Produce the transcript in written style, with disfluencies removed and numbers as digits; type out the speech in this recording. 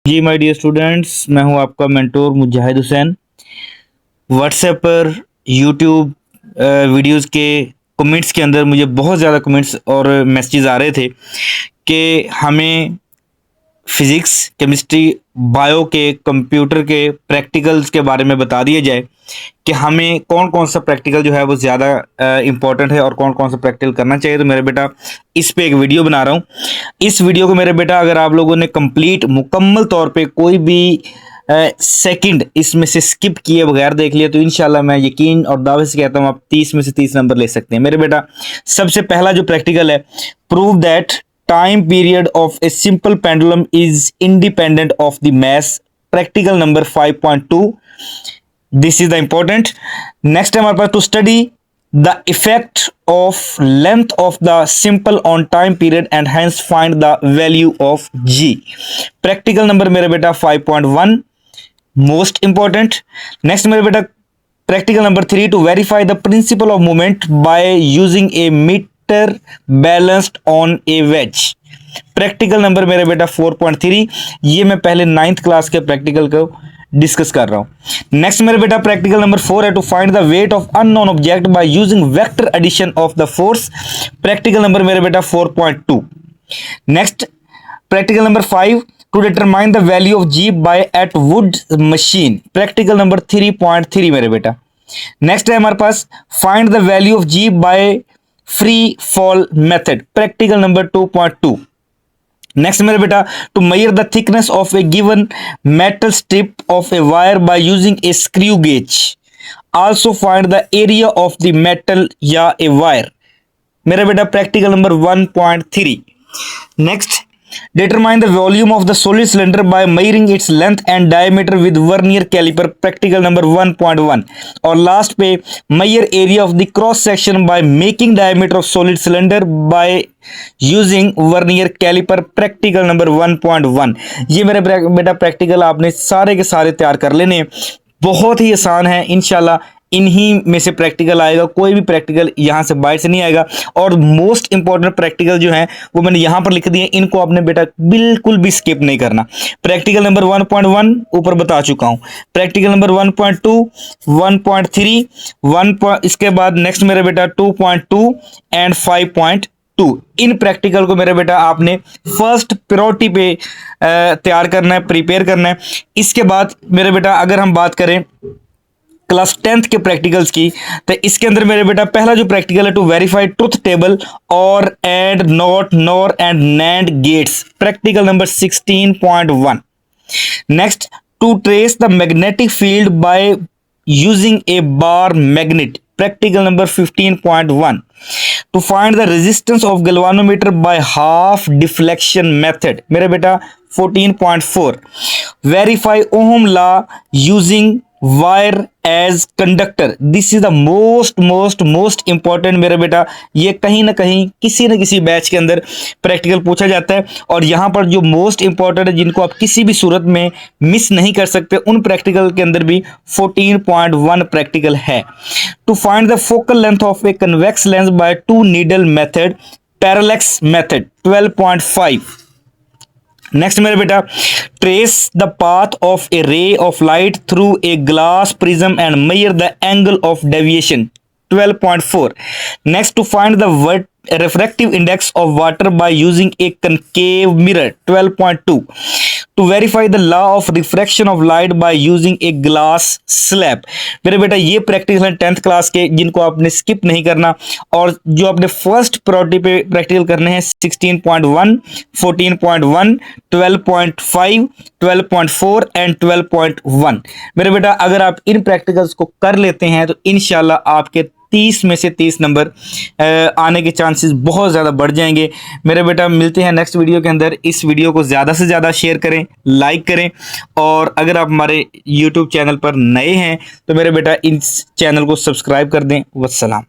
Ji my dear students, मैं हूं आपका मेंटोर मुजाहिद हुसैन। व्हाट्सएप पर, यूट्यूब वीडियोस के कमेंट्स के अंदर मुझे बहुत ज़्यादा कमेंट्स और मैसेजेस आ रहे थे कि हमें फिज़िक्स, केमिस्ट्री, बायो के, कंप्यूटर के प्रैक्टिकल्स के बारे में बता दिया जाए कि हमें कौन कौन सा प्रैक्टिकल जो है वो ज़्यादा इम्पोर्टेंट है और कौन कौन सा प्रैक्टिकल करना चाहिए। तो मेरे बेटा इस पे एक वीडियो बना रहा हूँ। इस वीडियो को मेरे बेटा अगर आप लोगों ने कंप्लीट मुकम्मल तौर पे कोई भी सेकंड इसमें से स्किप किए बगैर देख लिया तो इंशाल्लाह मैं यकीन और दावे से कहता हूँ आप 30 में से 30 नंबर ले सकते हैं। मेरे बेटा सबसे पहला जो प्रैक्टिकल है, prove that time period of a simple pendulum is independent of the mass. Practical number 5.2। This is the important. Next है हमारे पास to study the effect of length of the simple on time period and hence find the value of g। Practical number मेरे बेटा 5.1 most important. Next मेरे बेटा practical number 3 to verify the principle of movement by using a metre balanced on a wedge. Practical number मेरे बेटा 4.3। ये मैं पहले 9th class के प्रैक्टिकल को डिस्कस कर रहा हूं। नेक्स्ट मेरे बेटा प्रैक्टिकल नंबर 4 है to find the weight of unknown object by using vector addition of the force. Practical number मेरे बेटा 4.2। Next practical number 5 to determine the value of G by Atwood machine. Practical number 3.3 मेरे बेटा। Next है हमारे पास find the value of G by free fall method. Practical number 2.2। Next मेरे बेटा to measure the thickness of a given metal strip of a wire by using a screw gauge. Also find the area of the metal या a wire. मेरा बेटा practical number 1.3। Next determine the volume of the solid cylinder by measuring its length and diameter with vernier calliper. Practical number 1.1। और last पे measure area of the cross section by making diameter of solid cylinder by using vernier calliper. Practical number 1.1। ये मेरे बेटा practical आपने सारे के सारे तैयार कर लेने। बहुत ही आसान है, इंशाल्लाह इन्हीं में से प्रैक्टिकल आएगा, कोई भी प्रैक्टिकल यहां से बाहर से नहीं आएगा। और मोस्ट इंपॉर्टेंट प्रैक्टिकल जो है वो मैंने यहां पर लिख दिए, इनको आपने बेटा बिल्कुल भी स्किप नहीं करना। प्रैक्टिकल नंबर 1.1 ऊपर बता चुका हूं। प्रैक्टिकल नंबर 1.2, 1.3, इसके बाद नेक्स्ट मेरे बेटा 2.2 एंड 5.2। इन प्रैक्टिकल को मेरे बेटा आपने फर्स्ट प्रायोरिटी पे तैयार करना है, प्रिपेयर करना है। इसके बाद मेरे बेटा अगर हम बात करें क्लास 10th के प्रैक्टिकल्स की, तो इसके अंदर मेरे बेटा पहला जो प्रैक्टिकल है टू वेरीफाई ट्रुथ टेबल और and not nor and nand gates. Practical number 16.1। Next to trace the magnetic field by using a bar magnet. Practical number 15.1। To find the resistance of galvanometer by half deflection method. मेरे बेटा 14.4। Verify ohm law using wire as conductor. This is the most important मेरे बेटा। ये कहीं ना कहीं किसी न किसी बैच के अंदर प्रैक्टिकल पूछा जाता है और यहां पर जो मोस्ट इंपॉर्टेंट है, जिनको आप किसी भी सूरत में मिस नहीं कर सकते, उन प्रैक्टिकल के अंदर भी 14.1 प्रैक्टिकल है। To find the focal length of a convex lens by two needle method, parallax method. 12.5। Next मेरे बेटा trace the path of a ray of light through a glass prism and measure the angle of deviation. 12.4। Next to find the refractive index of water by using a concave mirror। 12.2। to verify the law of refraction of light by using a glass slab। मेरे बेटा ये practical है 10th class के, जिनको आपने skip नहीं करना। और जो आपने फर्स्ट प्रायोरिटी पे प्रैक्टिकल करने हैं 16.1, 14.1, 12.5, 12.4 एंड 12.1। मेरे बेटा अगर आप इन प्रैक्टिकल्स को कर लेते हैं तो इंशाल्लाह आपके 30 में से 30 नंबर आने के चांसेस बहुत ज़्यादा बढ़ जाएंगे। मेरे बेटा मिलते हैं नेक्स्ट वीडियो के अंदर। इस वीडियो को ज़्यादा से ज़्यादा शेयर करें, लाइक करें, और अगर आप हमारे यूट्यूब चैनल पर नए हैं तो मेरे बेटा इस चैनल को सब्सक्राइब कर दें। वस्सलाम।